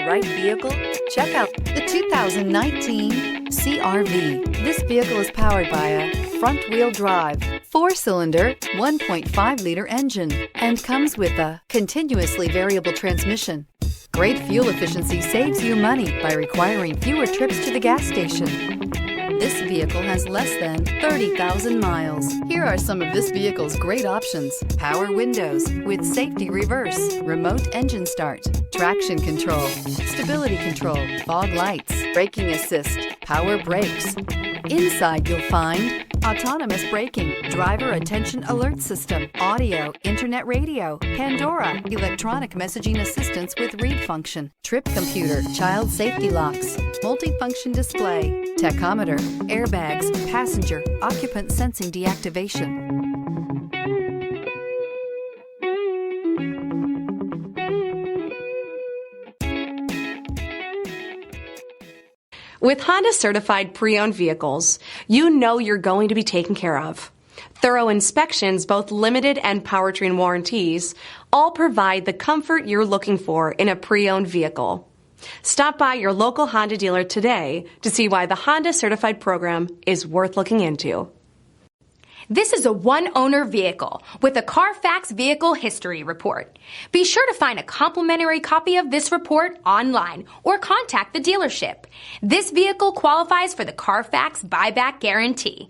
the right vehicle? Check out the 2019 CR-V. This vehicle is powered by a front-wheel drive, 4-cylinder, 1.5-liter engine, and comes with a continuously variable transmission. Great fuel efficiency saves you money by requiring fewer trips to the gas station. This vehicle has less than 30,000 miles. Here are some of this vehicle's great options: power windows with safety reverse, remote engine start, traction control, stability control, fog lights, braking assist, power brakes. Inside you'll find autonomous braking, driver attention alert system, audio, internet radio, Pandora, electronic messaging assistance with read function, trip computer, child safety locks, multifunction display, tachometer, airbags, passenger, occupant sensing deactivation. With Honda certified pre-owned vehicles, you know you're going to be taken care of. Thorough inspections, both limited and powertrain warranties, all provide the comfort you're looking for in a pre-owned vehicle. Stop by your local Honda dealer today to see why the Honda certified program is worth looking into. This is a one-owner vehicle with a CARFAX Vehicle History Report. Be sure to find a complimentary copy of this report online or contact the dealership. This vehicle qualifies for the CARFAX Buyback Guarantee.